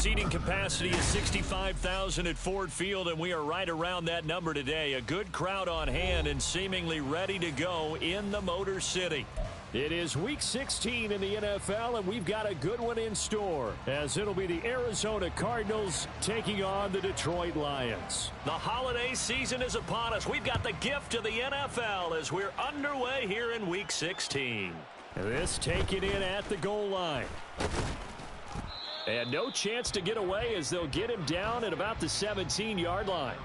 Seating capacity is 65,000 at Ford Field, and we are right around that number today. A good crowd on hand and seemingly ready to go in the Motor City. It is Week 16 in the NFL, and we've got a good one in store, as it'll be the Arizona Cardinals taking on the Detroit Lions. The holiday season is upon us. We've got the gift of the NFL as we're underway here in Week 16. This taken in at the goal line. And no chance to get away as they'll get him down at about the 17-yard line.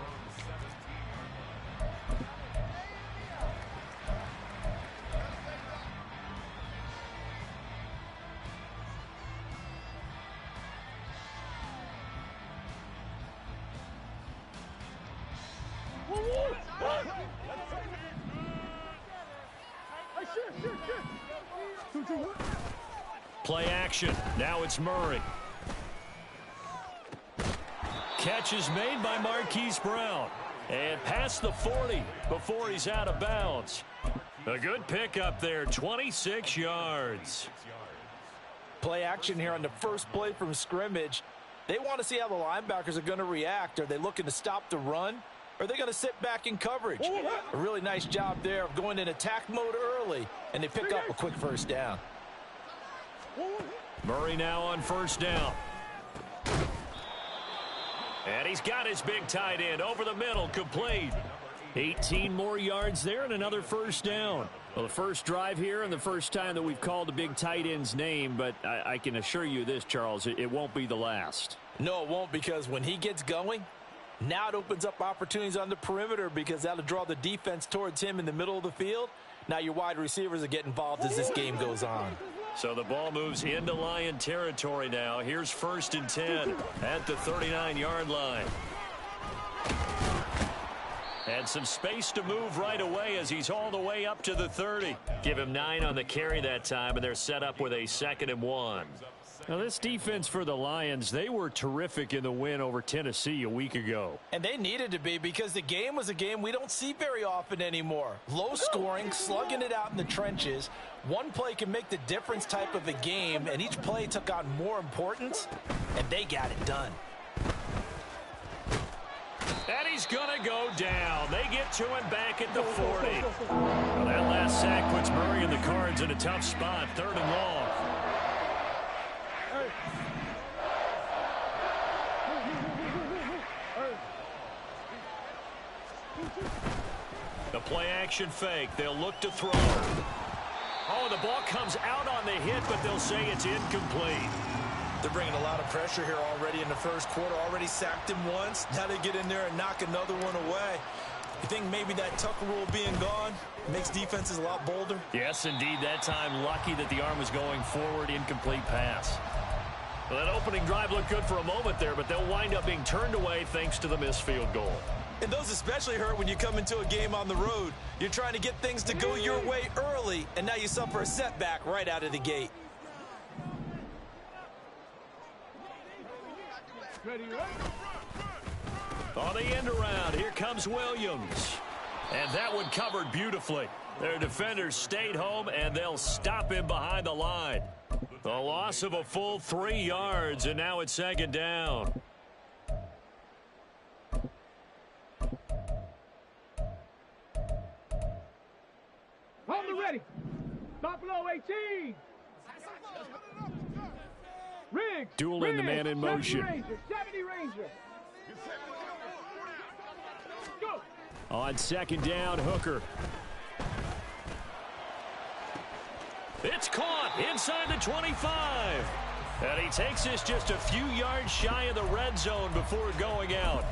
Play action. Now it's Murray. Catch is made by Marquise Brown. And past the 40 before he's out of bounds. A good pickup there, 26 yards. Play action here on the first play from scrimmage. They want to see how the linebackers are going to react. Are they looking to stop the run? Or are they going to sit back in coverage? A really nice job there of going in attack mode early, and they pick up a quick first down. Murray now on first down. And he's got his big tight end over the middle, complete. 18 more yards there and another first down. Well, the first drive here and the first time that we've called the big tight end's name, but I can assure you this, Charles, it won't be the last. No, it won't, because when he gets going, now it opens up opportunities on the perimeter because that'll draw the defense towards him in the middle of the field. Now your wide receivers will get involved as this game goes on. So the ball moves into Lion territory now. Here's 1st and 10 at the 39-yard line. And some space to move right away as he's all the way up to the 30. Give him 9 on the carry that time, and they're set up with a 2nd and 1. Now, this defense for the Lions, they were terrific in the win over Tennessee a week ago. And they needed to be, because the game was a game we don't see very often anymore. Low scoring, slugging it out in the trenches. One play can make the difference type of a game, and each play took on more importance, and they got it done. And he's going to go down. They get to him back at the 40. Well, that last sack puts Murray and the Cards in a tough spot, 3rd and long. The play-action fake. They'll look to throw. Oh, the ball comes out on the hit, but they'll say it's incomplete. They're bringing a lot of pressure here already in the first quarter. Already sacked him once. Now they get in there and knock another one away. You think maybe that Tucker rule being gone makes defenses a lot bolder? Yes, indeed. That time, lucky that the arm was going forward. Incomplete pass. Well, that opening drive looked good for a moment there, but they'll wind up being turned away thanks to the missed field goal. And those especially hurt when you come into a game on the road. You're trying to get things to go your way early, and now you suffer a setback right out of the gate. On the end around, here comes Williams. And that one covered beautifully. Their defenders stayed home, and they'll stop him behind the line. The loss of a full 3 yards, and now it's 2nd down. Hold it ready. Stop below 18. Rig. Dueling the man in motion. 70 Ranger. Go. On 2nd down, Hooker. It's caught inside the 25. And he takes this just a few yards shy of the red zone before going out.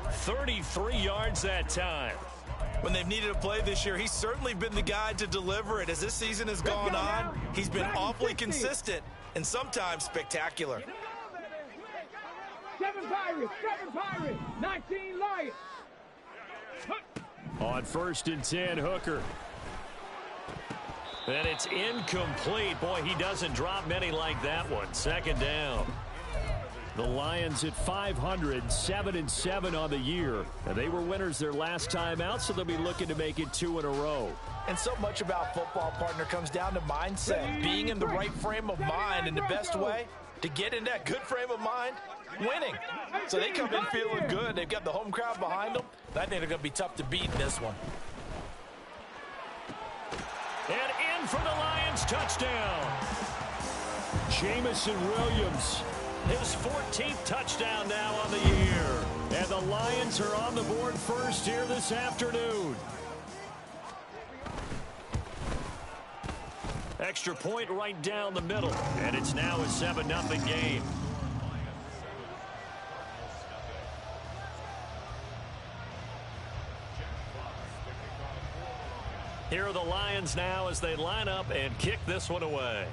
33 yards that time. When they've needed a play this year, he's certainly been the guy to deliver it. As this season has gone on, he's been awfully consistent and sometimes spectacular. 7 Pirates, 19 Lions. On 1st and 10, Hooker. And it's incomplete. Boy, he doesn't drop many like that one. 2nd down. The Lions at 500, 7-7 on the year. And they were winners their last time out, so they'll be looking to make it 2 in a row. And so much about football, partner, comes down to mindset. Being in the right frame of mind, and the best way to get in that good frame of mind winning. So they come in feeling good. They've got the home crowd behind them. I think they're going to be tough to beat in this one. And in for the Lions touchdown. Jamison Williams, his 14th touchdown now on the year. And the Lions are on the board first here this afternoon. Extra point right down the middle. And it's now a 7-0 game. Here are the Lions now as they line up and kick this one away.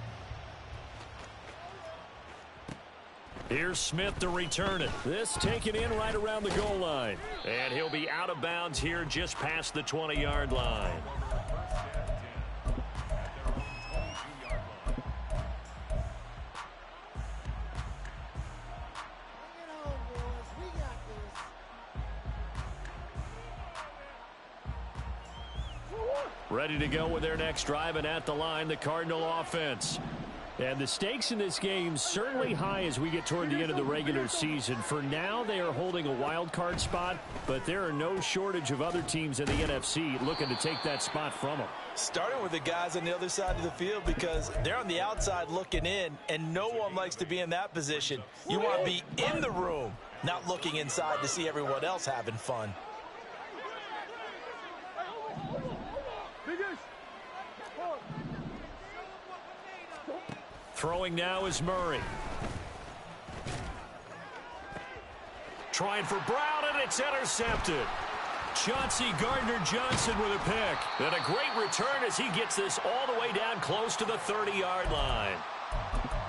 Here's Smith to return it. This taken in right around the goal line. And he'll be out of bounds here just past the 20-yard line. Ready to go with their next drive, and at the line, the Cardinal offense. And the stakes in this game certainly high as we get toward the end of the regular season. For now, they are holding a wild card spot, but there are no shortage of other teams in the NFC looking to take that spot from them. Starting with the guys on the other side of the field because they're on the outside looking in, and no one likes to be in that position. You want to be in the room, not looking inside to see everyone else having fun. Throwing now is Murray. Trying for Brown, and it's intercepted. Chauncey Gardner-Johnson with a pick. And a great return as he gets this all the way down close to the 30-yard line.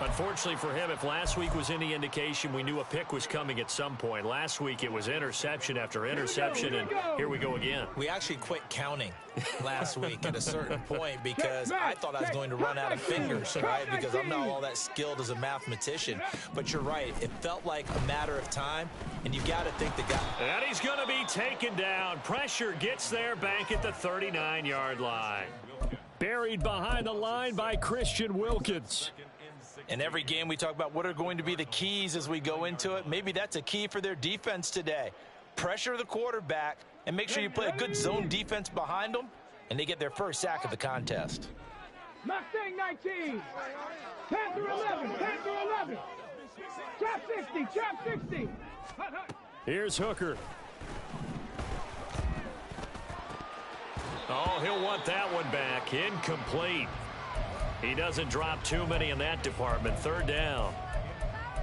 Unfortunately for him, if last week was any indication, we knew a pick was coming at some point. Last week it was interception after interception, and here we go again. We actually quit counting last week at a certain point because I thought I was going to run out of fingers, right? Because I'm not all that skilled as a mathematician. But you're right. It felt like a matter of time, and you've got to think the guy. And he's going to be taken down. Pressure gets there back at the 39-yard line. Buried behind the line by Christian Wilkins. In every game we talk about what are going to be the keys as we go into it. Maybe that's a key for their defense today. Pressure the quarterback and make sure you play a good zone defense behind them, and they get their first sack of the contest. Mustang 19. 10 through 11. 10 through 11. Trap 60. Trap 60. Here's Hooker. Oh, he'll want that one back. Incomplete. He doesn't drop too many in that department. Third down.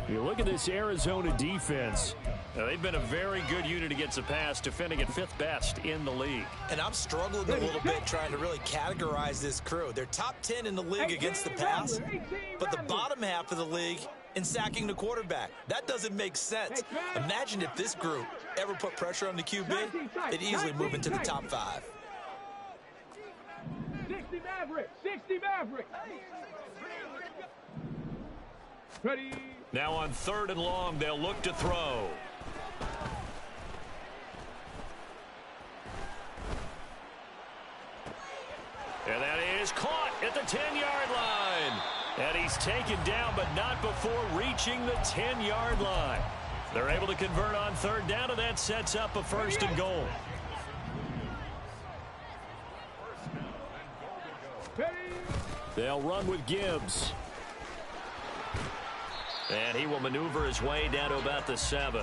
You look at this Arizona defense. They've been a very good unit against the pass, defending at 5th best in the league. And I'm struggling a little bit trying to really categorize this crew. They're top 10 in the league against the pass, but the bottom half of the league in sacking the quarterback. That doesn't make sense. Imagine if this group ever put pressure on the QB, they'd easily move into the top 5. 60 Maverick. 60 Maverick. Ready. Now on 3rd and long, they'll look to throw. And that is caught at the 10-yard line. And he's taken down, but not before reaching the 10-yard line. They're able to convert on 3rd down, and that sets up a 1st and goal. They'll run with Gibbs. And he will maneuver his way down to about the 7.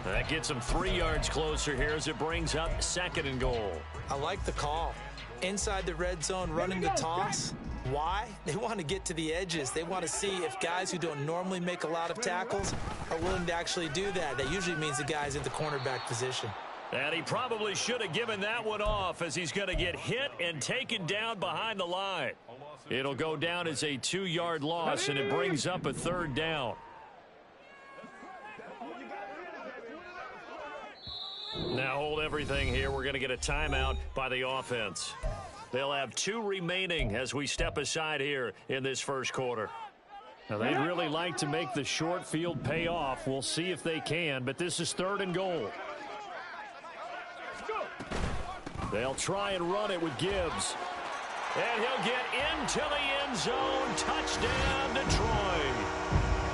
That gets him 3 yards closer here as it brings up 2nd and goal. I like the call. Inside the red zone, running the toss. Why? They want to get to the edges. They want to see if guys who don't normally make a lot of tackles are willing to actually do that. That usually means the guy's in the cornerback position. And he probably should have given that one off as he's going to get hit and taken down behind the line. It'll go down as a 2-yard loss, and it brings up a 3rd down. Now hold everything here. We're going to get a timeout by the offense. They'll have 2 remaining as we step aside here in this first quarter. Now they'd really like to make the short field pay off. We'll see if they can, but this is 3rd and goal. They'll try and run it with Gibbs. And he'll get into the end zone. Touchdown, Detroit.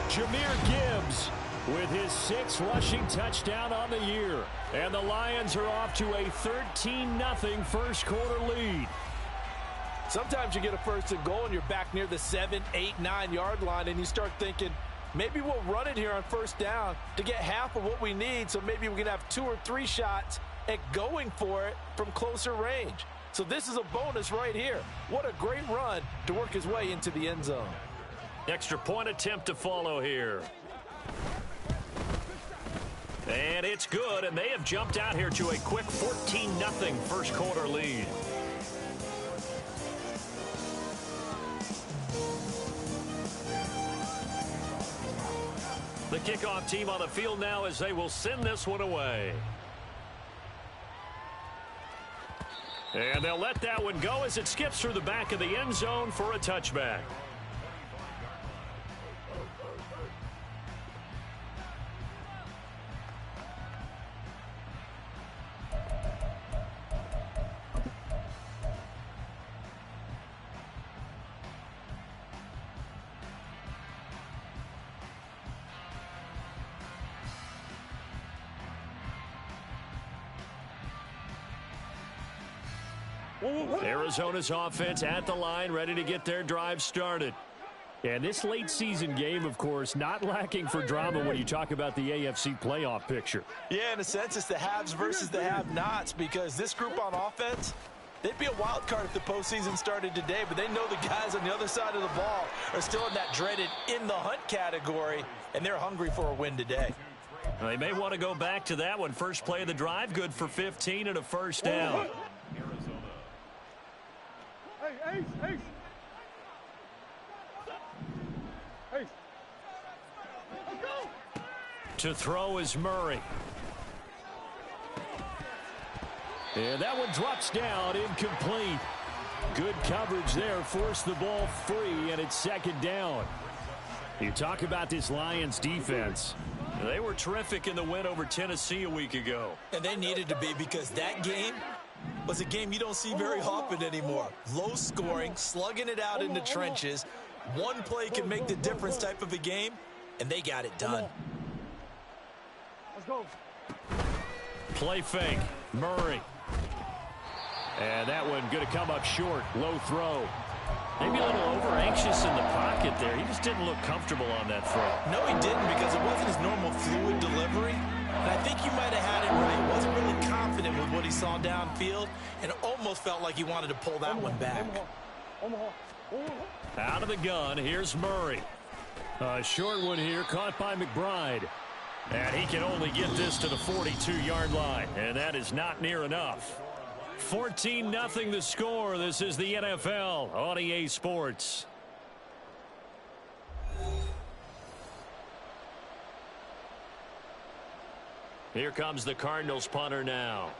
Jahmyr Gibbs with his 6th rushing touchdown on the year. And the Lions are off to a 13-0 first quarter lead. Sometimes you get a first and goal and you're back near the 7, 8, 9-yard line, and you start thinking, maybe we'll run it here on first down to get half of what we need, so maybe we can have 2 or 3 shots at going for it from closer range. So this is a bonus right here. What a great run to work his way into the end zone. Extra point attempt to follow here. And it's good, and they have jumped out here to a quick 14-0 first quarter lead. The kickoff team on the field now as they will send this one away. And they'll let that one go as it skips through the back of the end zone for a touchback. Arizona's offense at the line, ready to get their drive started. And this late season game, of course, not lacking for drama when you talk about the AFC playoff picture. Yeah, in a sense, it's the haves versus the have-nots, because this group on offense, they'd be a wild card if the postseason started today, but they know the guys on the other side of the ball are still in that dreaded in-the-hunt category, and they're hungry for a win today. Well, they may want to go back to that one. First play of the drive, good for 15 and a first down. Ace. To throw is Murray. And that one drops down, incomplete. Good coverage there, forced the ball free, and it's second down. You talk about this Lions defense. They were terrific in the win over Tennessee a week ago. And they needed to be, because that game was a game you don't see very often anymore. Low scoring, slugging it out in the trenches. One play can make the difference type of a game, and they got it done. Let's go. Play fake, Murray. And that one going to come up short, low throw. Maybe a little over-anxious in the pocket there. He just didn't look comfortable on that throw. No, he didn't, because it wasn't his normal fluid delivery. And I think you might have had it right. He wasn't really confident with what he saw downfield, and almost felt like he wanted to pull that one back. Out of the gun, here's Murray. A short one here, caught by McBride. And he can only get this to the 42-yard line, and that is not near enough. 14-0 the score. This is the NFL on EA Sports. Here comes the Cardinals punter now.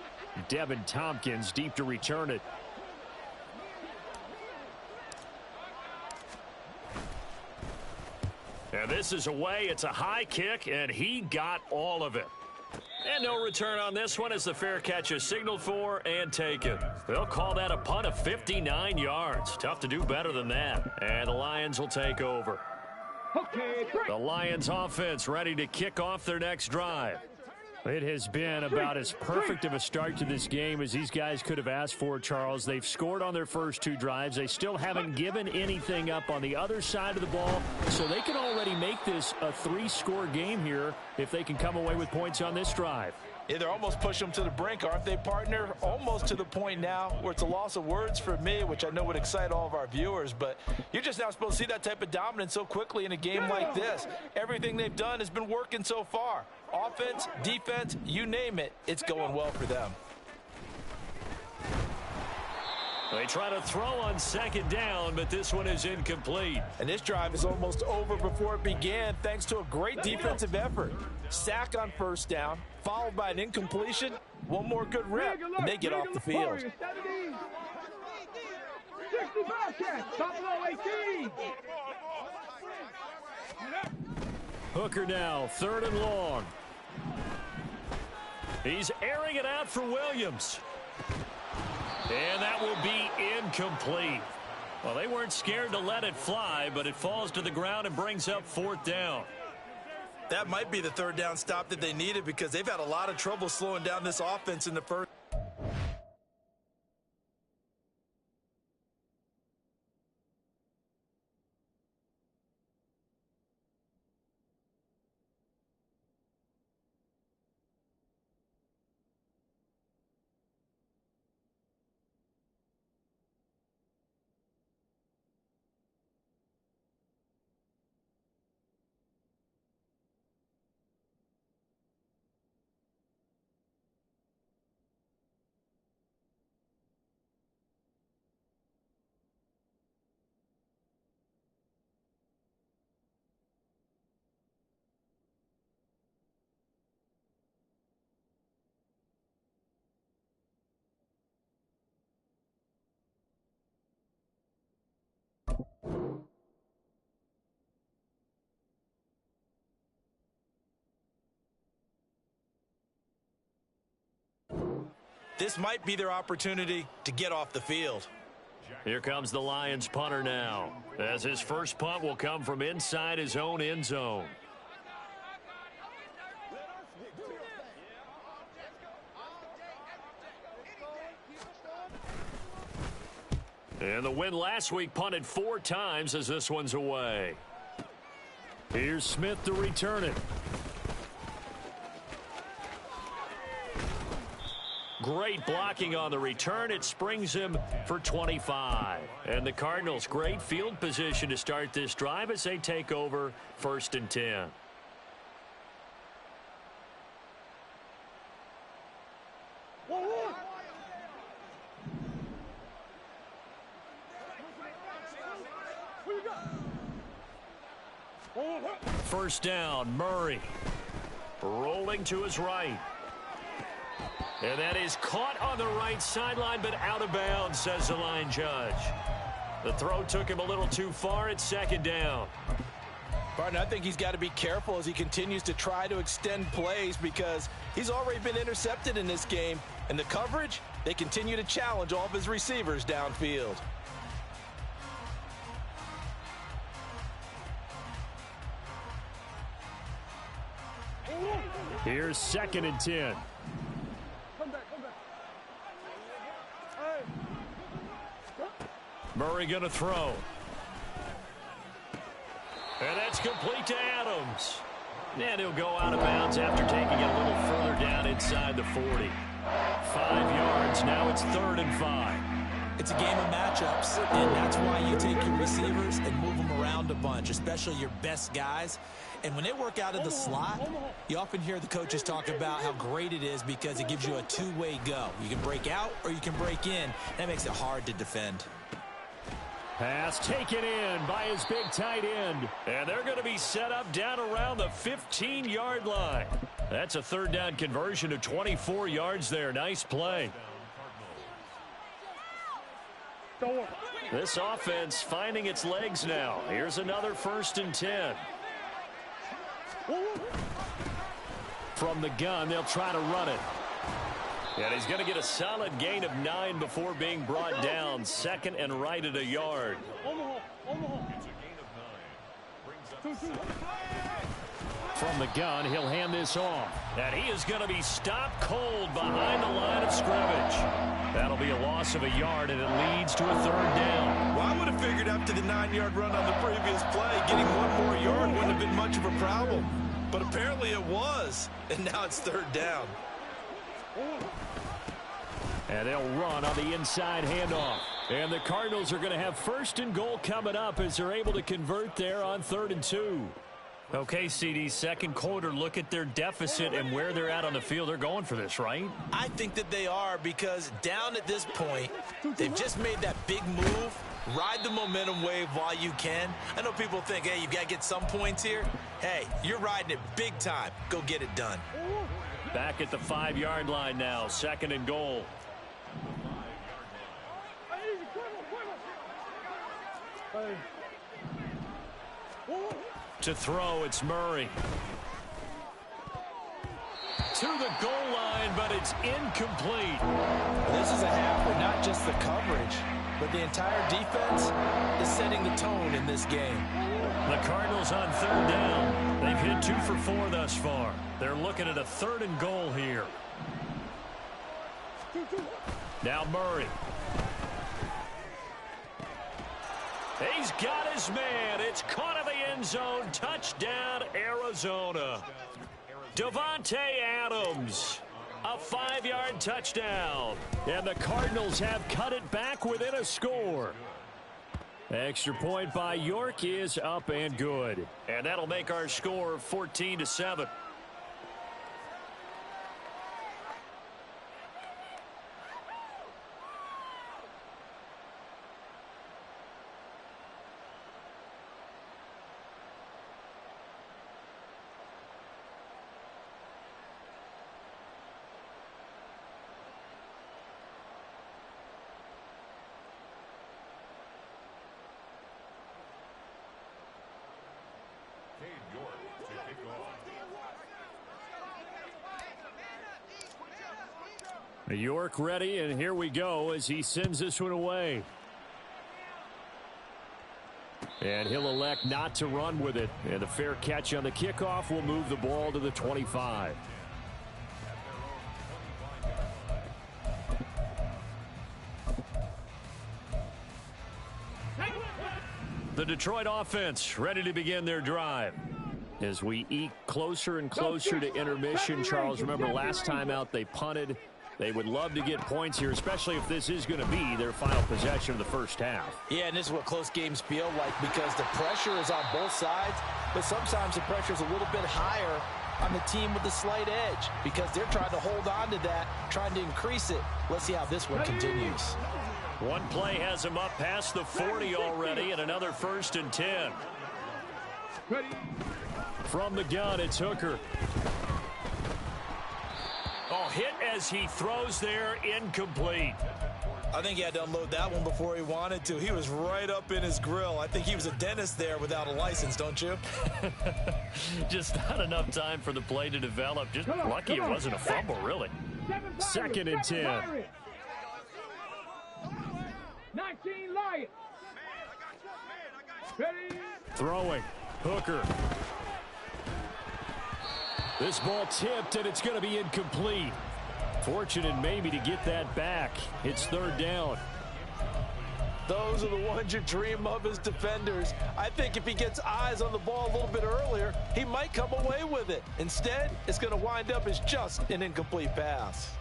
Devin Tompkins deep to return it. And this is away. It's a high kick, and he got all of it. And no return on this one as the fair catch is signaled for and taken. They'll call that a punt of 59 yards. Tough to do better than that. And the Lions will take over. Okay, The Lions offense ready to kick off their next drive. It has been about as perfect of a start to this game as these guys could have asked for, Charles. They've scored on their first 2 drives. They still haven't given anything up on the other side of the ball, so they can already make this a 3-score game here if they can come away with points on this drive. Yeah, they're almost pushing them to the brink, aren't they, partner? Almost to the point now where it's a loss of words for me, which I know would excite all of our viewers, but you're just not supposed to see that type of dominance so quickly in a game like this. Everything they've done has been working so far. Offense, defense, you name it, it's going well for them. They try to throw on second down, but this one is incomplete. And this drive is almost over before it began thanks to a great defensive effort. Sack on first down, followed by an incompletion. One more good rep, and they get off the field. 65 catch, top below 18. Hooker now, 3rd and long. He's airing it out for Williams. And that will be incomplete. Well, they weren't scared to let it fly, but it falls to the ground and brings up 4th down. That might be the third down stop that they needed because they've had a lot of trouble slowing down this offense in the first. This might be their opportunity to get off the field. Here comes the Lions punter now, as his first punt will come from inside his own end zone. And the win last week punted 4 times as this one's away. Here's Smith to return it. Great blocking on the return. It springs him for 25. And the Cardinals, great field position to start this drive as they take over 1st and 10. First down, Murray. Rolling to his right. And that is caught on the right sideline, but out of bounds, says the line judge. The throw took him a little too far at 2nd down. Barton, I think he's got to be careful as he continues to try to extend plays because he's already been intercepted in this game. And the coverage, they continue to challenge all of his receivers downfield. Here's 2nd and 10. Murray going to throw. And that's complete to Adams. And he'll go out of bounds after taking it a little further down inside the 40. 5 yards. Now it's 3rd and 5. It's a game of matchups, and that's why you take your receivers and move them around a bunch, especially your best guys. And when they work out of the slot, you often hear the coaches talk about how great it is because it gives you a two-way go. You can break out or you can break in. That makes it hard to defend. Pass taken in by his big tight end. And they're going to be set up down around the 15-yard line. That's a 3rd down conversion of 24 yards there. Nice play. This offense finding its legs now. Here's another 1st and 10. From the gun, they'll try to run it. And he's going to get a solid gain of 9 before being brought down. 2nd and right at a yard. From the gun, he'll hand this off. And he is going to be stopped cold behind the line of scrimmage. That'll be a loss of a yard, and it leads to a 3rd down. Well, I would have figured after the 9-yard run on the previous play, getting 1 more yard wouldn't have been much of a problem. But apparently it was, and now it's 3rd down. And they'll run on the inside handoff. And the Cardinals are going to have 1st and goal coming up as they're able to convert there on 3rd and 2. Okay, CD, 2nd quarter, look at their deficit and where they're at on the field. They're going for this, right? I think that they are because down at this point, they've just made that big move. Ride the momentum wave while you can. I know people think, hey, you've got to get some points here. Hey, you're riding it big time. Go get it done. Back at the 5-yard line now, 2nd and goal. To throw, it's Murray. To the goal line, but it's incomplete. This is a half where not just the coverage, but the entire defense is setting the tone in this game. The Cardinals on third down. They've hit 2 for 4 thus far. They're looking at a 3rd and goal here. Now Murray. He's got his man. It's caught in the end zone. Touchdown, Arizona. Davante Adams. A 5-yard touchdown. And the Cardinals have cut it back within a score. Extra point by York is up and good. And that'll make our score 14-7. York ready, and here we go as he sends this one away. And he'll elect not to run with it. And the fair catch on the kickoff will move the ball to the 25. The Detroit offense ready to begin their drive. As we eke closer and closer to intermission, Charles, remember last time out they punted. They would love to get points here, especially if this is going to be their final possession of the first half. Yeah, and this is what close games feel like because the pressure is on both sides, but sometimes the pressure is a little bit higher on the team with the slight edge because they're trying to hold on to that, trying to increase it. Let's see how this one continues. One play has him up past the 40 already, and another 1st and 10. From the gun, it's Hooker. Oh, hit as he throws there, incomplete. I think he had to unload that one before he wanted to. He was right up in his grill. I think he was a dentist there without a license, don't you? Just not enough time for the play to develop. Just lucky it wasn't a fumble, really. 2nd and 10. 19 Lions. Throwing. Hooker. This ball tipped, and it's going to be incomplete. Fortunate maybe to get that back. It's 3rd down. Those are the ones you dream of as defenders. I think if he gets eyes on the ball a little bit earlier, he might come away with it. Instead, it's going to wind up as just an incomplete pass.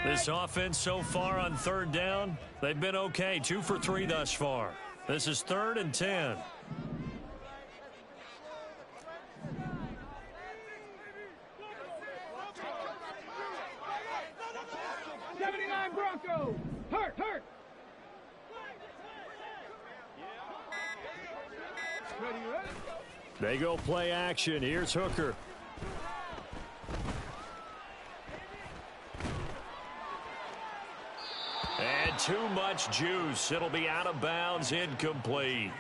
This offense so far on 3rd down, they've been okay. 2 for 3 thus far. This is 3rd and 10. Broncos. Hurt. They go play action. Here's Hooker. And too much juice. It'll be out of bounds, incomplete.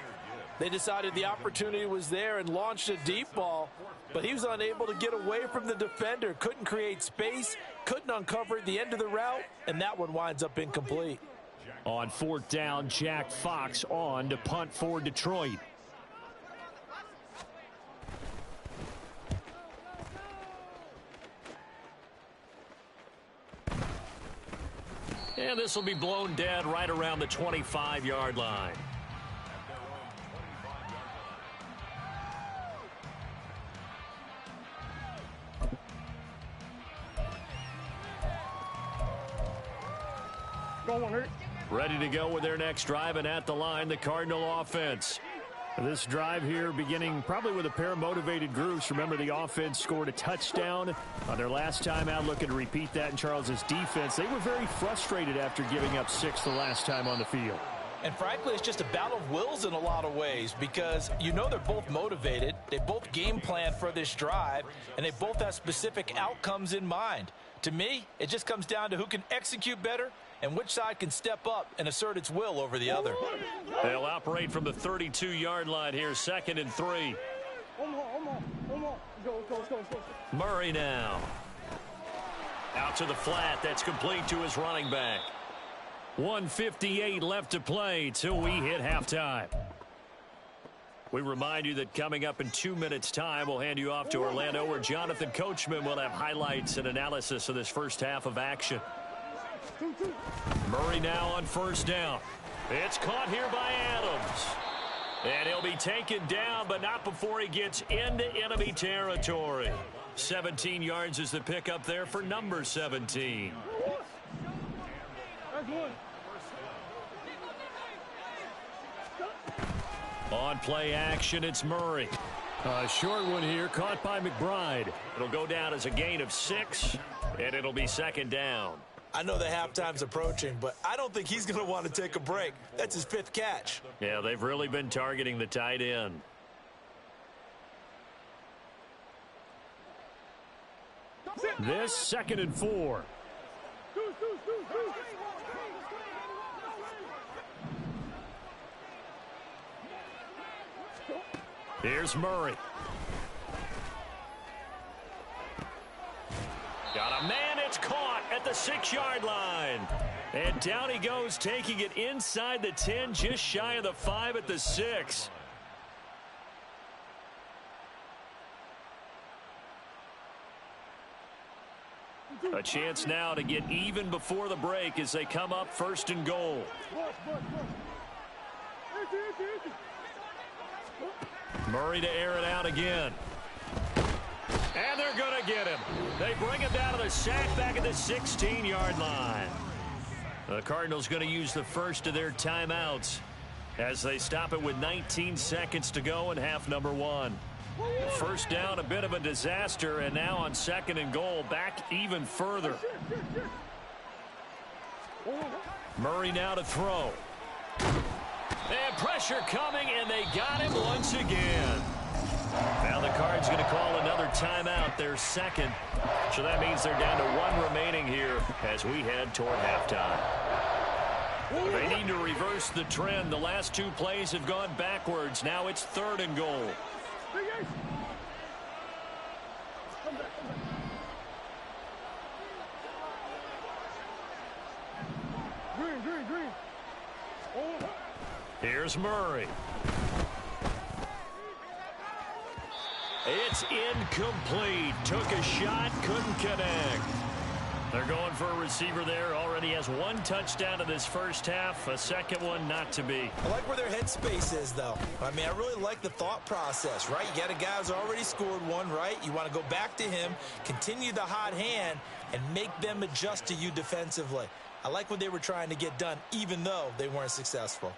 They decided the opportunity was there and launched a deep ball, but he was unable to get away from the defender. Couldn't create space, couldn't uncover the end of the route, and that one winds up incomplete. On 4th down, Jack Fox on to punt for Detroit. And this will be blown dead right around the 25-yard line. Ready to go with their next drive, and at the line, the Cardinal offense. This drive here beginning probably with a pair of motivated groups. Remember, the offense scored a touchdown on their last time out, looking to repeat that in Charles's defense. They were very frustrated after giving up 6 the last time on the field. And frankly, it's just a battle of wills in a lot of ways because you know they're both motivated. They both game plan for this drive, and they both have specific outcomes in mind. To me, it just comes down to who can execute better and which side can step up and assert its will over the other. They'll operate from the 32-yard line here, 2nd and 3. Murray now. Out to the flat. That's complete to his running back. 1:58 left to play till we hit halftime. We remind you that coming up in 2 minutes' time, we'll hand you off to Orlando, where Jonathan Coachman will have highlights and analysis of this first half of action. Murray now on first down. It's caught here by Adams. And he'll be taken down, but not before he gets into enemy territory. 17 yards is the pickup there for number 17. On play action, it's Murray. A short one here, caught by McBride. It'll go down as a gain of 6, and it'll be second down. I know the halftime's approaching, but I don't think he's going to want to take a break. That's his 5th catch. Yeah, they've really been targeting the tight end. This 2nd and 4. Here's Murray. Got a man, it's caught at the 6-yard line. And down he goes, taking it inside the 10, just shy of the 5 at the 6. A chance now to get even before the break as they come up 1st and goal. Murray to air it out again. And they're going to get him. They bring him down to the sack back at the 16-yard line. The Cardinals going to use the first of their timeouts as they stop it with 19 seconds to go in half number 1. First down, a bit of a disaster, and now on 2nd and goal, back even further. Murray now to throw. And pressure coming, and they got him once again. Now the Cards going to call another timeout, their 2nd. So that means they're down to 1 remaining here as we head toward halftime. They need to reverse the trend. The last 2 plays have gone backwards. Now it's 3rd and goal. Here's Murray. It's incomplete. Took a shot, couldn't connect. They're going for a receiver there. Already has 1 touchdown in this first half. A 2nd one not to be. I like where their headspace is, though. I mean, I really like the thought process, right? You got a guy who's already scored 1, right? You want to go back to him, continue the hot hand, and make them adjust to you defensively. I like what they were trying to get done, even though they weren't successful.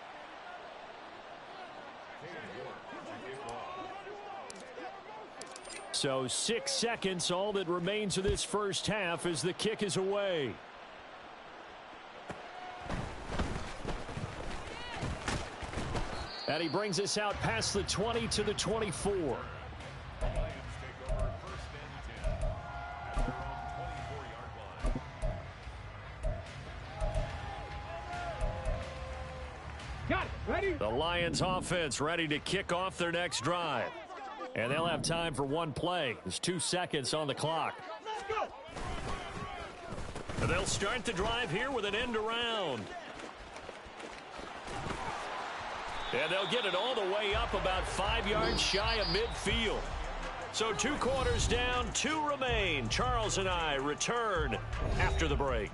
So 6 seconds, all that remains of this first half as the kick is away. And he brings us out past the 20 to the 24. Got it. Ready? The Lions offense ready to kick off their next drive. And they'll have time for 1 play. There's 2 seconds on the clock. Let's go. And they'll start the drive here with an end around. And they'll get it all the way up about 5 yards shy of midfield. So 2 quarters down, 2 remain. Charles and I return after the break.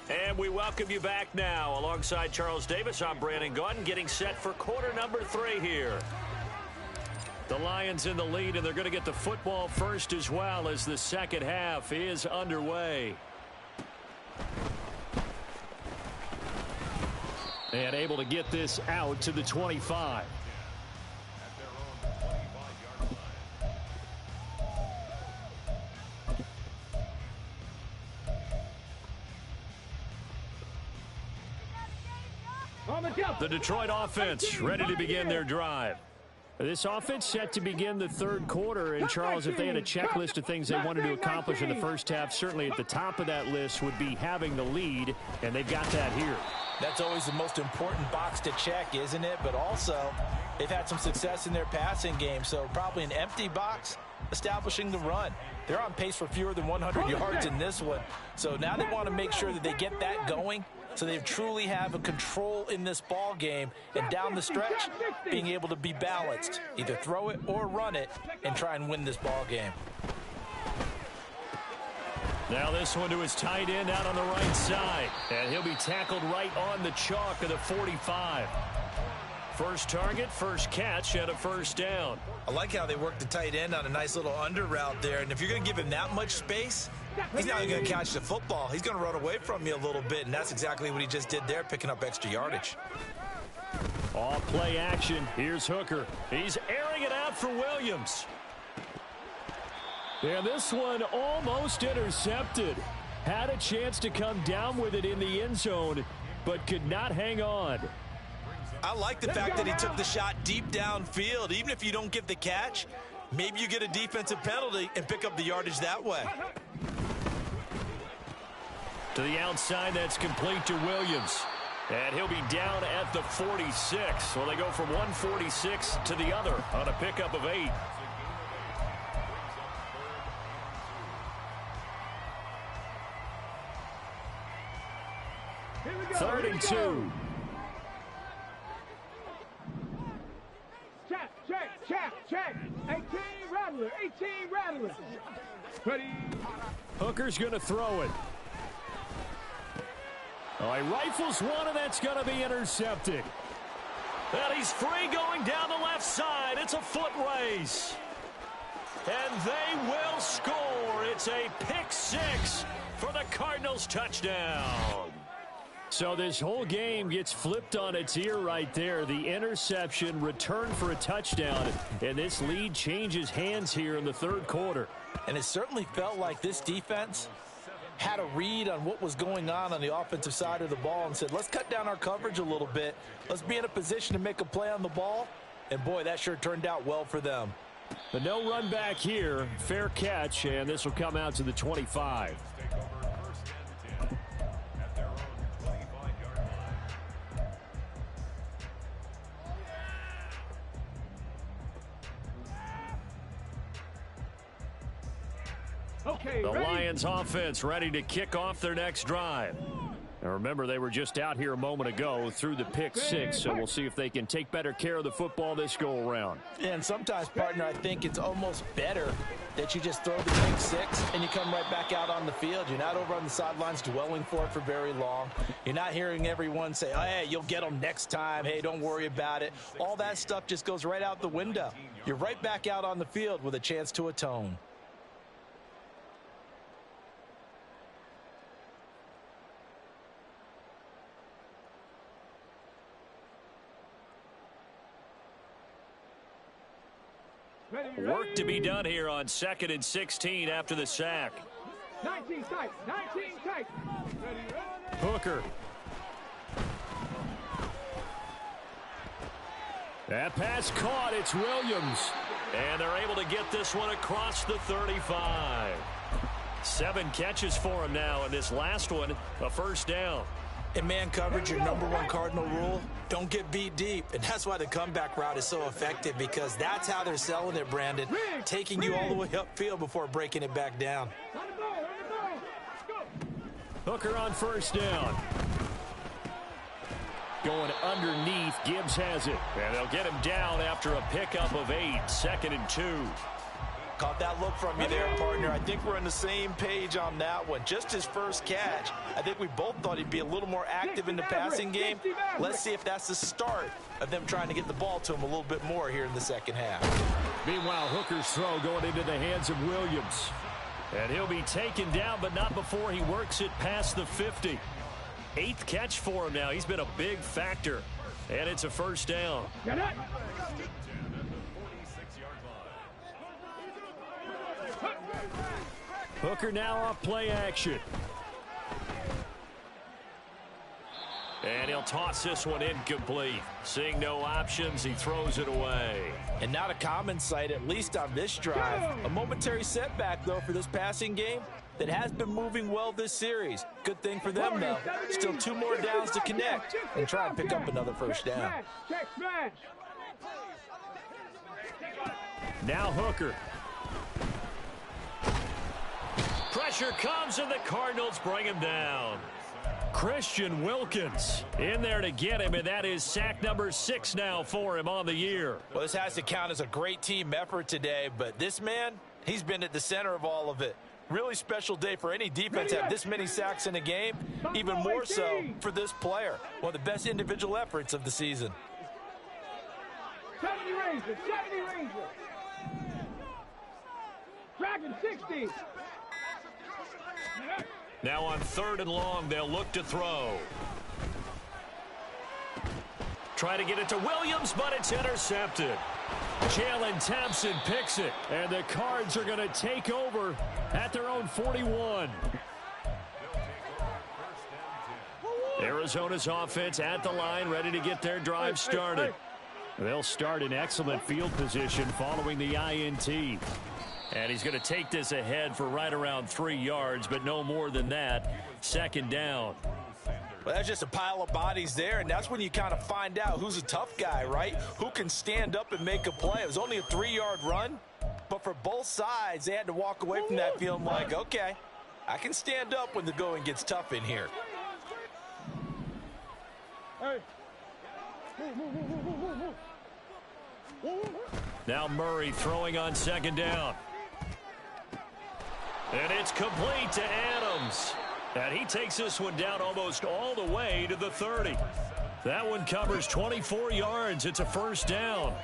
And we welcome you back now. Alongside Charles Davis, I'm Brandon Gaudin, getting set for quarter number 3 here. The Lions in the lead, and they're going to get the football first as well as the second half is underway. And able to get this out to the 25. The Detroit offense ready to begin their drive. This offense set to begin the third quarter. And, Charles, if they had a checklist of things they wanted to accomplish in the first half, certainly at the top of that list would be having the lead, and they've got that here. That's always the most important box to check, isn't it? But also, they've had some success in their passing game, so probably an empty box establishing the run. They're on pace for fewer than 100 yards in this one, so now they want to make sure that they get that going so they truly have a control in this ball game, and down the stretch, being able to be balanced, either throw it or run it, and try and win this ball game. Now this one to his tight end out on the right side, and he'll be tackled right on the chalk of the 45. First target, first catch, and a first down. I like how they work the tight end on a nice little under route there, and if you're going to give him that much space, he's not going to catch the football. He's going to run away from you a little bit, and that's exactly what he just did there, picking up extra yardage. All play action. Here's Hooker. He's airing it out for Williams. And this one almost intercepted. Had a chance to come down with it in the end zone, but could not hang on. I like the fact that he took the shot deep downfield. Even if you don't get the catch, maybe you get a defensive penalty and pick up the yardage that way. To the outside, that's complete to Williams. And he'll be down at the 46. So they go from 146 to the other on a pickup of 8. Third and 2. Check. 18 Rattler. Ready. Hooker's going to throw it. Oh, he rifles one, and that's going to be intercepted. And he's free going down the left side. It's a foot race. And they will score. It's a pick 6 for the Cardinals touchdown. So this whole game gets flipped on its ear right there. The interception, return for a touchdown, and this lead changes hands here in the third quarter. And it certainly felt like this defense had a read on what was going on the offensive side of the ball and said, let's cut down our coverage a little bit. Let's be in a position to make a play on the ball. And, boy, that sure turned out well for them. But no run back here. Fair catch, and this will come out to the 25. The Lions offense ready to kick off their next drive. Now remember, they were just out here a moment ago through the pick 6, so we'll see if they can take better care of the football this go around. And sometimes, partner, I think it's almost better that you just throw the pick 6 and you come right back out on the field. You're not over on the sidelines dwelling for it for very long. You're not hearing everyone say, oh, hey, you'll get them next time. Hey, don't worry about it. All that stuff just goes right out the window. You're right back out on the field with a chance to atone. Work to be done here on 2nd and 16 after the sack. 19 tight. Hooker. That pass caught. It's Williams. And they're able to get this one across the 35. 7 catches for him now, and this last one, a first down. In man coverage, your #1 Cardinal rule, don't get beat deep. And that's why the comeback route is so effective, because that's how they're selling it, Brandon. Taking you all the way upfield before breaking it back down. Hooker on first down. Going underneath, Gibbs has it. And they'll get him down after a pickup of 8, 2nd and 2. Caught that look from you there, partner. I think we're on the same page on that one. Just his first catch. I think we both thought he'd be a little more active in the passing game. Let's see if that's the start of them trying to get the ball to him a little bit more here in the second half. Meanwhile, Hooker's throw going into the hands of Williams. And he'll be taken down, but not before he works it past the 50. 8th catch for him now. He's been a big factor. And it's a first down. Hooker now off play action. And he'll toss this one incomplete. Seeing no options, he throws it away. And not a common sight, at least on this drive. A momentary setback, though, for this passing game that has been moving well this series. Good thing for them, though. Still 2 more downs to connect and try and pick up another first down. Check smash. Now Hooker. Pressure comes, and the Cardinals bring him down. Christian Wilkins in there to get him, and that is sack number 6 now for him on the year. Well, this has to count as a great team effort today, but this man, he's been at the center of all of it. Really special day for any defense to have this many sacks in a game, even more so for this player. One of the best individual efforts of the season. 70 Ranger, 70 Ranger. Dragon 60. Now on 3rd and long, they'll look to throw. Try to get it to Williams, but it's intercepted. Jalen Thompson picks it, and the Cards are going to take over at their own 41. Arizona's offense at the line, ready to get their drive started. They'll start in excellent field position following the INT. And he's going to take this ahead for right around 3 yards, but no more than that. 2nd down. Well, that's just a pile of bodies there, and that's when you kind of find out who's a tough guy, right? Who can stand up and make a play. It was only a 3-yard run, but for both sides, they had to walk away from that feeling like, okay, I can stand up when the going gets tough in here. Now Murray throwing on 2nd down. And it's complete to Adams. And he takes this one down almost all the way to the 30. That one covers 24 yards. It's a 1st down.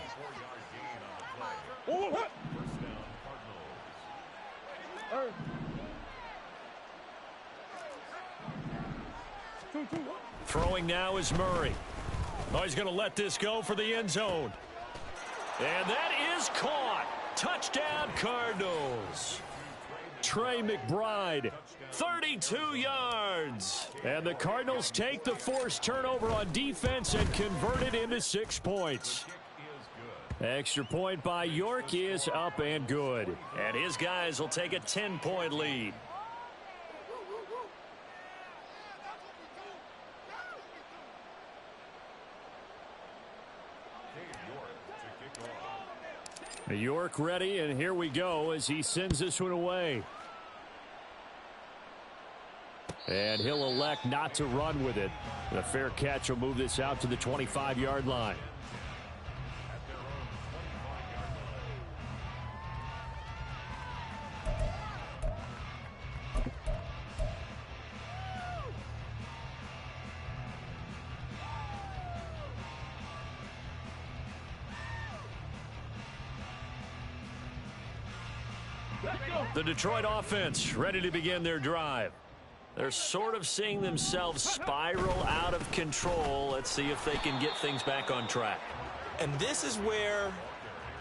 Throwing now is Murray. Oh, he's going to let this go for the end zone. And that is caught. Touchdown, Cardinals. Trey McBride, 32 yards. And the Cardinals take the forced turnover on defense and convert it into 6 points. Extra point by York is up and good. And his guys will take a 10-point lead. York ready, and here we go as he sends this one away. And he'll elect not to run with it. The fair catch will move this out to the 25-yard line. The Detroit offense ready to begin their drive. They're sort of seeing themselves spiral out of control. Let's see if they can get things back on track. And this is where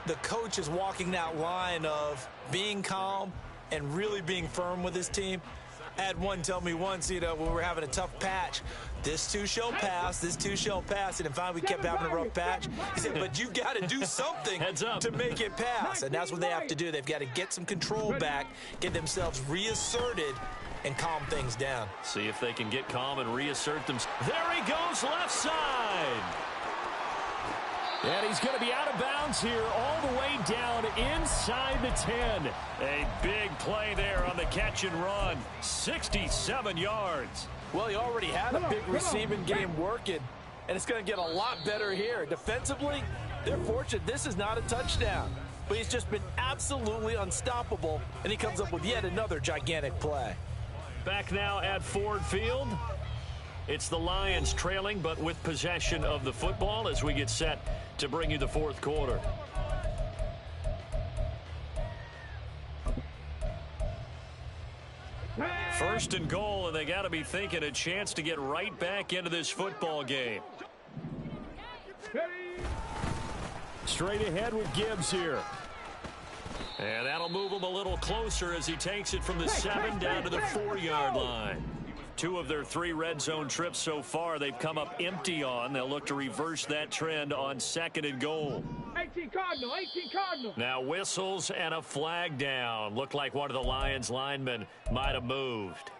the coach is walking that line of being calm and really being firm with his team. I had one tell me once, when we were having a tough patch, this too shall pass, this too shall pass. And finally we kept having a rough patch. He said, but you got to do something to make it pass. And that's what they have to do. They've got to get some control back, get themselves reasserted, and calm things down. See if they can get calm and reassert them. There he goes, left side. And he's going to be out of bounds here all the way down inside the 10. A big play there on the catch and run. 67 yards. Well, he already had a big receiving game working, and it's going to get a lot better here. Defensively, they're fortunate this is not a touchdown. But he's just been absolutely unstoppable, and he comes up with yet another gigantic play. Back now at Ford Field. It's the Lions trailing, but with possession of the football as we get set to bring you the 4th quarter. First and goal, and they got to be thinking a chance to get right back into this football game. Straight ahead with Gibbs here. And that'll move him a little closer as he takes it from the 7 down to the 4-yard line. 2 of their 3 red zone trips so far, they've come up empty on. They'll look to reverse that trend on 2nd and goal. 18 Cardinal, 18 Cardinal. Now whistles and a flag down. Looked like one of the Lions linemen might have moved.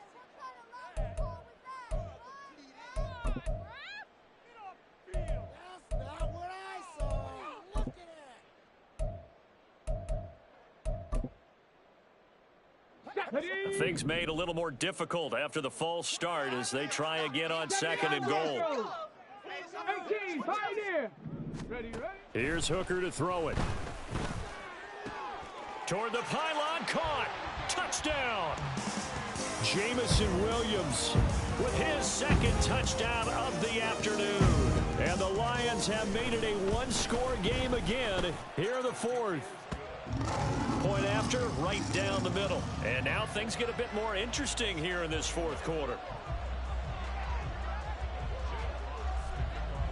Things made a little more difficult after the false start as they try again on 2nd and goal. 18, Pioneer. Ready. Here's Hooker to throw it. Toward the pylon, caught. Touchdown. Jamison Williams with his 2nd touchdown of the afternoon. And the Lions have made it a 1-score game again here in the 4th. Point after, right down the middle. And now things get a bit more interesting here in this 4th quarter.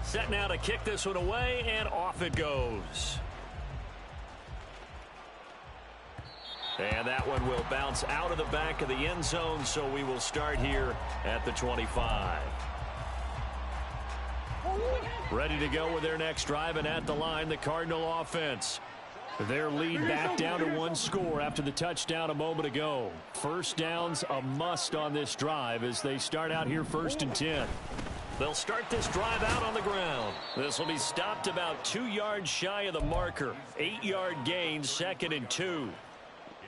Set now to kick this one away, and off it goes. And that one will bounce out of the back of the end zone, so we will start here at the 25. Ready to go with their next drive, and at the line, the Cardinal offense. Their lead back down to 1 score after the touchdown a moment ago. First down's a must on this drive as they start out here 1st and 10. They'll start this drive out on the ground. This will be stopped about 2 yards shy of the marker. 8-yard gain, 2nd and 2.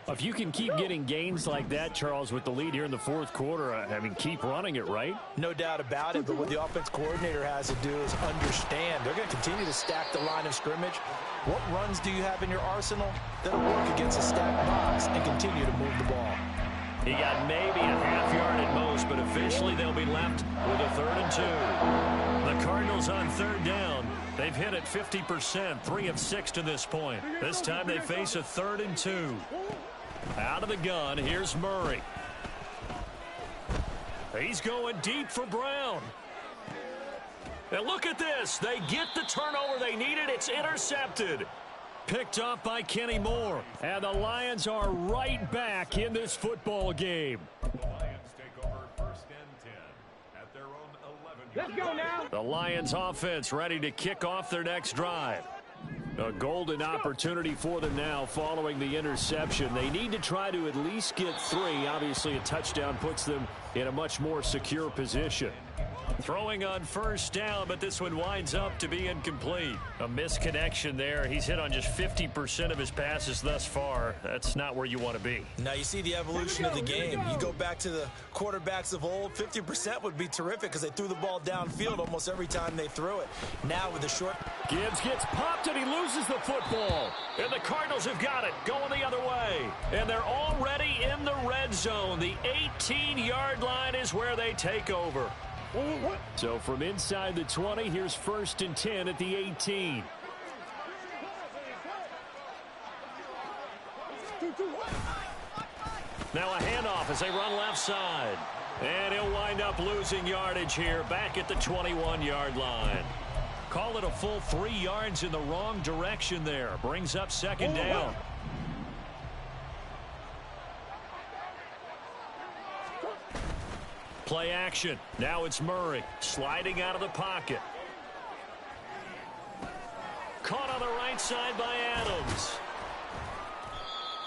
If you can keep getting gains like that, Charles, with the lead here in the 4th quarter, I mean, keep running it, right? No doubt about it, but what the offense coordinator has to do is understand. They're going to continue to stack the line of scrimmage. What runs do you have in your arsenal that'll work against a stacked box and continue to move the ball? He got maybe a half yard at most, but officially they'll be left with a 3rd and 2. The Cardinals on 3rd down. They've hit it 50%, 3 of 6 to this point. This time they face a 3rd and 2. Out of the gun, here's Murray. He's going deep for Brown. And look at this. They get the turnover they needed. It's intercepted. Picked up by Kenny Moore. And the Lions are right back in this football game. The Lions take over 1st and 10 at their own 11. Let's go now. The Lions offense ready to kick off their next drive. A golden opportunity for them now following the interception. They need to try to at least get 3. Obviously, a touchdown puts them in a much more secure position. Throwing on 1st down, but this one winds up to be incomplete. A misconnection there. He's hit on just 50% of his passes thus far. That's not where you want to be. Now you see the evolution of the game. You go back to the quarterbacks of old, 50% would be terrific because they threw the ball downfield almost every time they threw it. Now with the short... Gibbs gets popped and he loses the football. And the Cardinals have got it going the other way. And they're already in the red zone. The 18-yard line is where they take over. So from inside the 20, here's 1st and 10 at the 18. Now a handoff as they run left side. And he'll wind up losing yardage here back at the 21-yard line. Call it a full 3 yards in the wrong direction there. Brings up 2nd down. Play action. Now it's Murray sliding out of the pocket. Caught on the right side by Adams.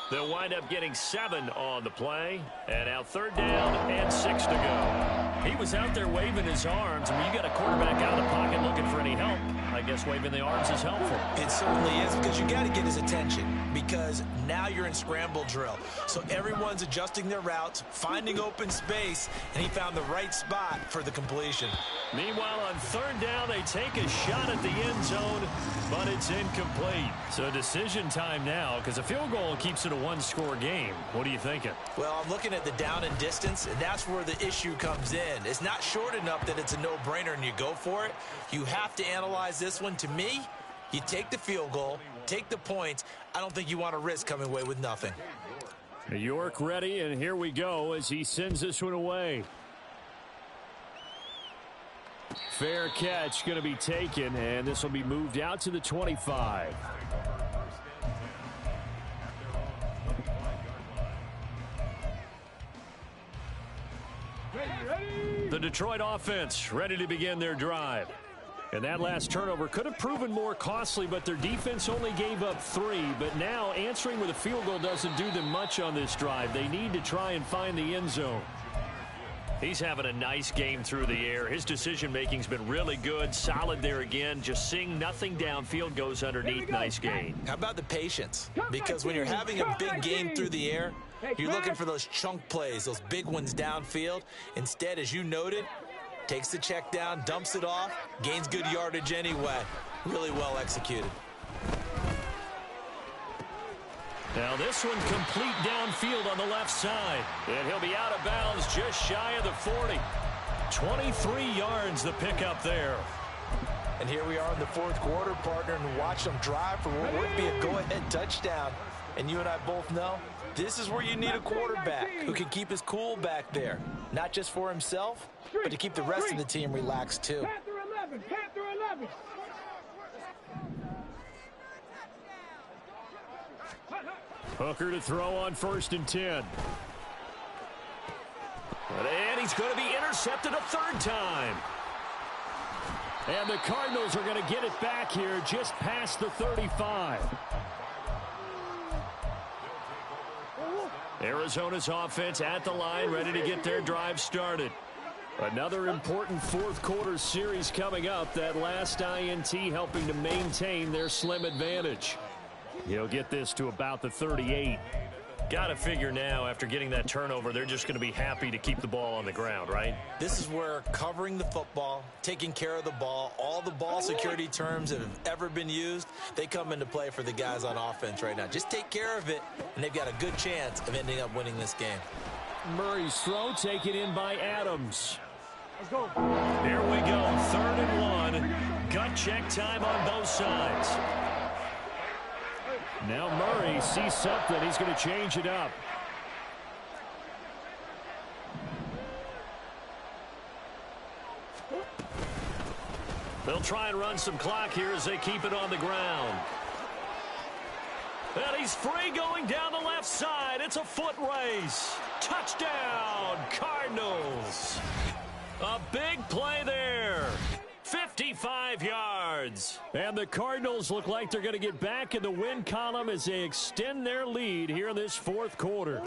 They'll wind up getting 7 on the play. And now 3rd down and 6 to go. He was out there waving his arms. I mean, you got a quarterback out of the pocket looking for any help. I guess waving the arms is helpful. It certainly is because you got to get his attention because now you're in scramble drill. So everyone's adjusting their routes, finding open space, and he found the right spot for the completion. Meanwhile, on 3rd down, they take a shot at the end zone, but it's incomplete. So decision time now because a field goal keeps it a 1-score game. What are you thinking? Well, I'm looking at the down and distance, and that's where the issue comes in. It's not short enough that it's a no-brainer and you go for it. You have to analyze this one. To me, you take the field goal, take the points. I don't think you want to risk coming away with nothing. York ready, and here we go as he sends this one away. Fair catch going to be taken, and this will be moved out to the 25. The Detroit offense ready to begin their drive. And that last turnover could have proven more costly, but their defense only gave up 3. But now answering with a field goal doesn't do them much on this drive. They need to try and find the end zone. He's having a nice game through the air. His decision-making's been really good. Solid there again. Just seeing nothing downfield goes underneath. Nice gain. How about the patience? Because when you're having a big game through the air, you're looking for those chunk plays, those big ones downfield. Instead, as you noted, takes the check down, dumps it off, gains good yardage anyway. Really well executed. Now this one complete downfield on the left side. And he'll be out of bounds just shy of the 40. 23 yards the pickup there. And here we are in the fourth quarter, partner, and watch them drive for what would be a go-ahead touchdown. And you and I both know this is where you need a quarterback who can keep his cool back there. Not just for himself, but to keep the rest of the team relaxed too. Panther 11, Panther 11. Hooker to throw on 1st and 10. And he's going to be intercepted a 3rd time. And the Cardinals are going to get it back here just past the 35. Arizona's offense at the line, ready to get their drive started. Another important fourth quarter series coming up. That last INT helping to maintain their slim advantage. He'll get this to about the 38. Got to figure now, after getting that turnover, they're just going to be happy to keep the ball on the ground, right? This is where covering the football, taking care of the ball, all the ball security terms that have ever been used, they come into play for the guys on offense right now. Just take care of it, and they've got a good chance of ending up winning this game. Murray's throw taken in by Adams. Let's go. Here we go, 3rd and 1. Gut check time on both sides. Now Murray sees something. He's going to change it up. They'll try and run some clock here as they keep it on the ground. And he's free going down the left side. It's a foot race. Touchdown, Cardinals. A big play there. 55 yards. And the Cardinals look like they're going to get back in the win column as they extend their lead here in this fourth quarter.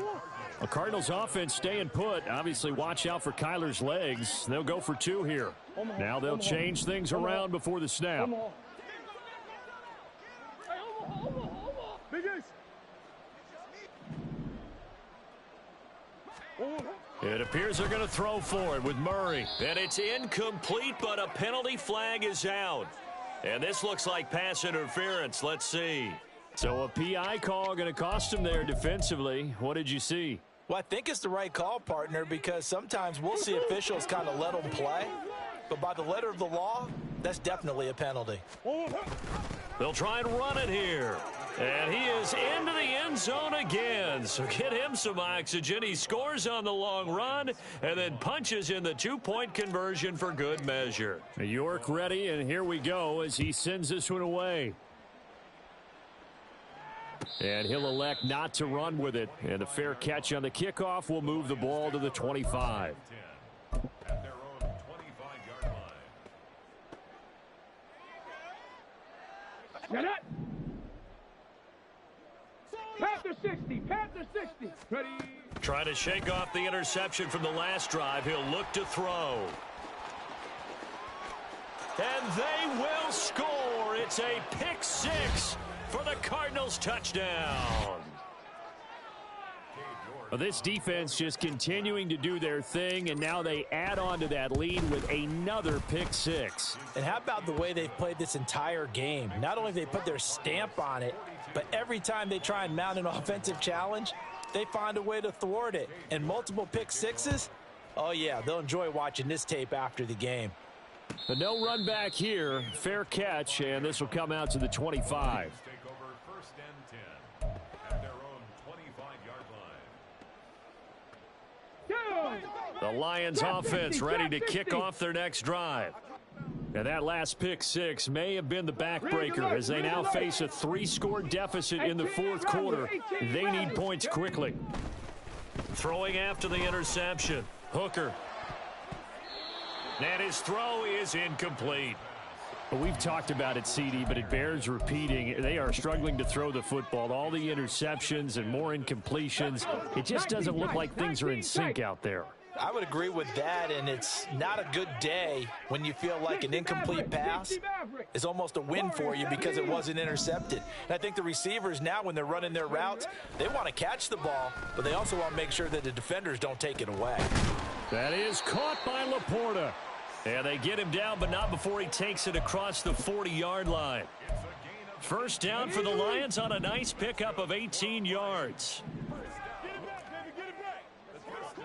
The Cardinals offense staying put. Obviously, watch out for Kyler's legs. They'll go for 2 here. Now they'll change things around before the snap. It appears they're going to throw for it with Murray. And it's incomplete, but a penalty flag is out. And this looks like pass interference. Let's see. So a PI call going to cost him there defensively. What did you see? Well, I think it's the right call, partner, because sometimes we'll see officials kind of let them play. But by the letter of the law, that's definitely a penalty. They'll try and run it here. And he is into the end zone again. So get him some oxygen. He scores on the long run and then punches in the 2-point conversion for good measure. York ready, and here we go as he sends this one away. And he'll elect not to run with it. And a fair catch on the kickoff will move the ball to the 25. At their own 25-yard line. Get it. Panther 60, Panther 60. Ready. Trying to shake off the interception from the last drive. He'll look to throw. And they will score. It's a pick 6 for the Cardinals touchdown. This defense just continuing to do their thing, and now they add on to that lead with another pick 6. And how about the way they've played this entire game? Not only have they put their stamp on it, but every time they try and mount an offensive challenge, they find a way to thwart it. And multiple pick 6s, oh yeah, they'll enjoy watching this tape after the game. But no run back here. Fair catch, and this will come out to the 25. Take over 1st and 10 at their own 25-yard line. The Lions offense ready to kick off their next drive. And that last pick 6 may have been the backbreaker as they now face a 3-score deficit in the fourth quarter. They need points quickly. Throwing after the interception. Hooker And his throw is incomplete. We've talked about it, CD, but it bears repeating. They are struggling to throw the football. All the interceptions and more incompletions. It just doesn't look like things are in sync out there. I would agree with that, and it's not a good day when you feel like an incomplete pass is almost a win for you because it wasn't intercepted. And I think the receivers now, when they're running their routes, they want to catch the ball, but they also want to make sure that the defenders don't take it away. That is caught by Laporta. And they get him down, but not before he takes it across the 40-yard line. First down for the Lions on a nice pickup of 18 yards.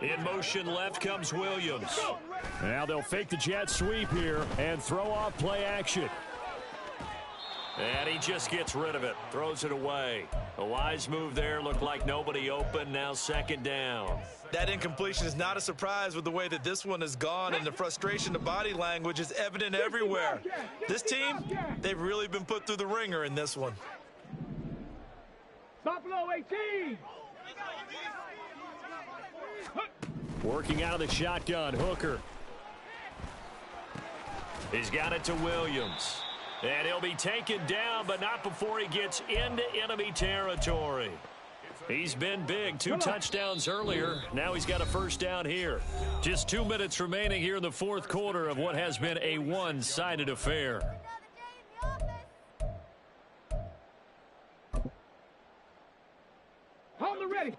In motion left comes Williams. Now they'll fake the jet sweep here and throw off play action. And he just gets rid of it, throws it away. A wise move there, looked like nobody open, now second down. That incompletion is not a surprise with the way that this one has gone, and the frustration of body language is evident everywhere. This team, they've really been put through the ringer in this one. Buffalo 18. Working out of the shotgun, Hooker. He's got it to Williams. And he'll be taken down, but not before he gets into enemy territory. He's been big. 2 touchdowns earlier. Now he's got a first down here. Just 2 minutes remaining here in the fourth quarter of what has been a one-sided affair. On the ready.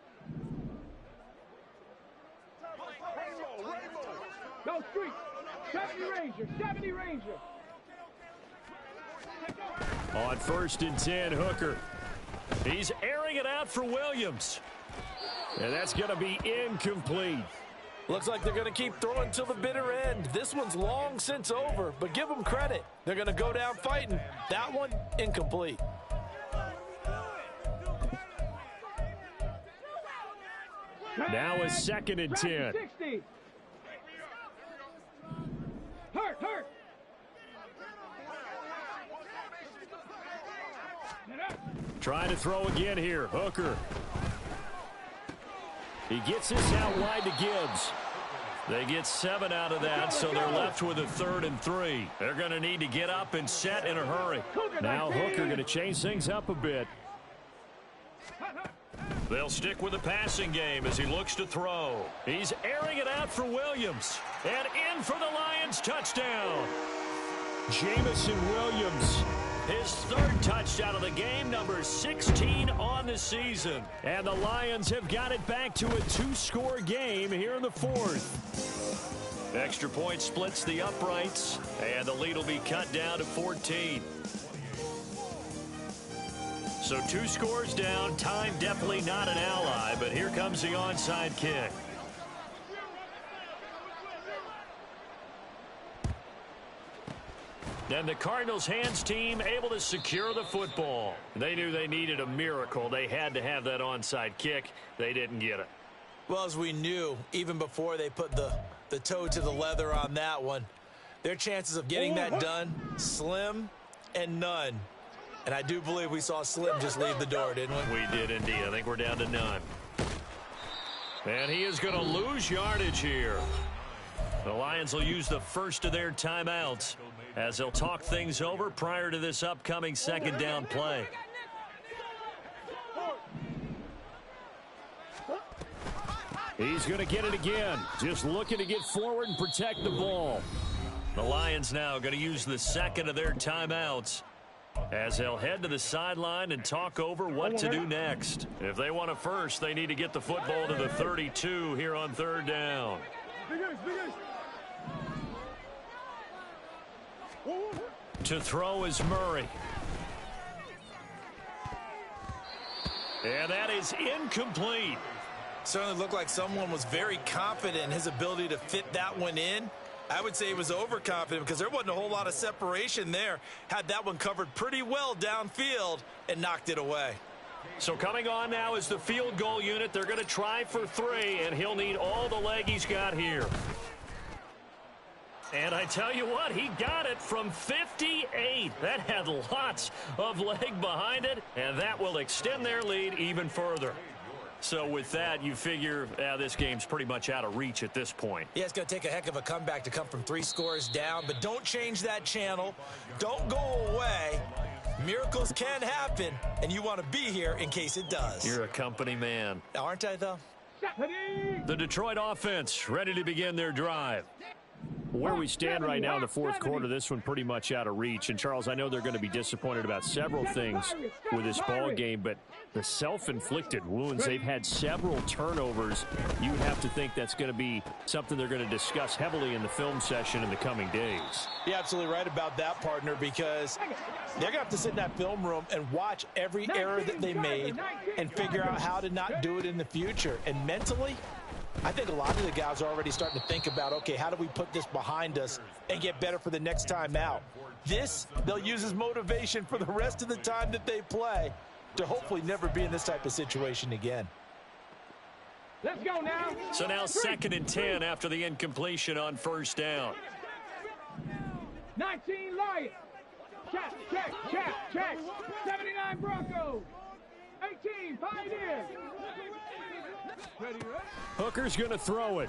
Go street. 70 Ranger. 70 Ranger. On 1st and 10, Hooker. He's airing it out for Williams. And that's going to be incomplete. Looks like they're going to keep throwing till the bitter end. This one's long since over, but give them credit. They're going to go down fighting. That one, incomplete. Now a 2nd and 10. 60. Hurt. Trying to throw again here. Hooker. He gets this out wide to Gibbs. They get 7 out of that, so they're left with a 3rd and 3. They're going to need to get up and set in a hurry. Now Hooker going to change things up a bit. They'll stick with the passing game as he looks to throw. He's airing it out for Williams. And in for the Lions touchdown. Jamison Williams. His 3rd touchdown of the game, number 16 on the season. And the Lions have got it back to a 2-score game here in the 4th. Extra point splits the uprights, and the lead will be cut down to 14. So 2 scores down, time definitely not an ally, but here comes the onside kick. And the Cardinals' hands team able to secure the football. They knew they needed a miracle. They had to have that onside kick. They didn't get it. Well, as we knew, even before they put the toe to the leather on that one, their chances of getting that done, slim and none. And I do believe we saw Slim just leave the door, didn't we? We did indeed. I think we're down to none. And he is going to lose yardage here. The Lions will use the first of their timeouts as they'll talk things over prior to this upcoming 2nd down play. He's going to get it again. Just looking to get forward and protect the ball. The Lions now going to use the 2nd of their timeouts as they'll head to the sideline and talk over what to do next. If they want a first, they need to get the football to the 32 here on 3rd down. To throw is Murray. And that is incomplete. Certainly looked like someone was very confident in his ability to fit that one in. I would say he was overconfident because there wasn't a whole lot of separation there. Had that one covered pretty well downfield and knocked it away. So coming on now is the field goal unit. They're going to try for 3, and he'll need all the leg he's got here. And I tell you what, he got it from 58. That had lots of leg behind it, and that will extend their lead even further. So with that, you figure this game's pretty much out of reach at this point. Yeah, it's going to take a heck of a comeback to come from 3 scores down, but don't change that channel. Don't go away. Miracles can happen, and you want to be here in case it does. You're a company man. Aren't I, though? The Detroit offense ready to begin their drive. Where we stand right now in the fourth quarter, this one pretty much out of reach. And, Charles, I know they're going to be disappointed about several things with this ball game, but the self-inflicted wounds, they've had several turnovers. You have to think that's going to be something they're going to discuss heavily in the film session in the coming days. You're absolutely right about that, partner, because they're going to have to sit in that film room and watch every error that they made and figure out how to not do it in the future. And mentally, I think a lot of the guys are already starting to think about, okay, how do we put this behind us and get better for the next time out? This, they'll use as motivation for the rest of the time that they play to hopefully never be in this type of situation again. Let's go now. So now 2nd and 10 after the incompletion on first down. 19 Lions. Check, check, check, check. 79 Broncos. 18 Pioneers. Ready, ready? Hooker's going to throw it.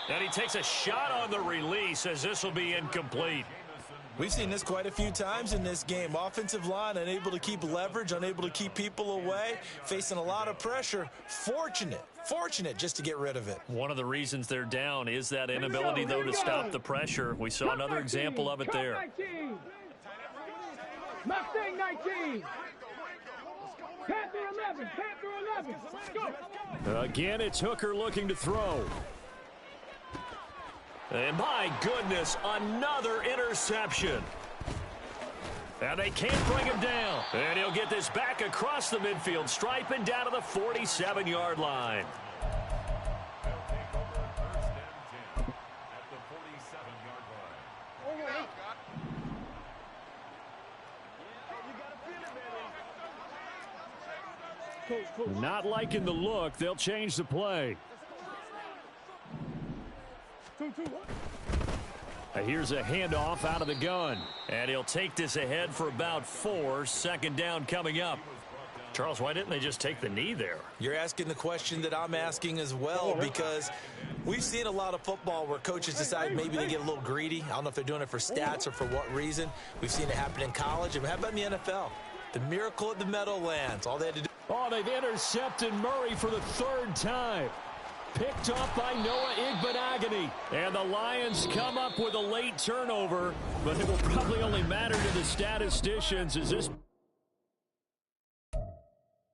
And he takes a shot on the release as this will be incomplete. We've seen this quite a few times in this game. Offensive line unable to keep leverage, unable to keep people away, facing a lot of pressure. Fortunate just to get rid of it. One of the reasons they're down is that inability, though, to stop the pressure. We saw another example of it there. Mustang 19. Panther 11. Panther 11. Go. Again, it's Hooker looking to throw. And my goodness, another interception. And they can't bring him down. And he'll get this back across the midfield stripe and down to the 47-yard line. They'll take over 1st and 10 at the 47-yard line. Not liking the look. They'll change the play. Here's a handoff out of the gun. And he'll take this ahead for about 4. 2nd down coming up. Charles, why didn't they just take the knee there? You're asking the question that I'm asking as well, because we've seen a lot of football where coaches decide maybe they get a little greedy. I don't know if they're doing it for stats or for what reason. We've seen it happen in college. And how about in the NFL? The miracle at the Meadowlands. All they had to do. Oh, they've intercepted Murray for the 3rd time. Picked off by Noah Igbenogany. And the Lions come up with a late turnover, but it will probably only matter to the statisticians as this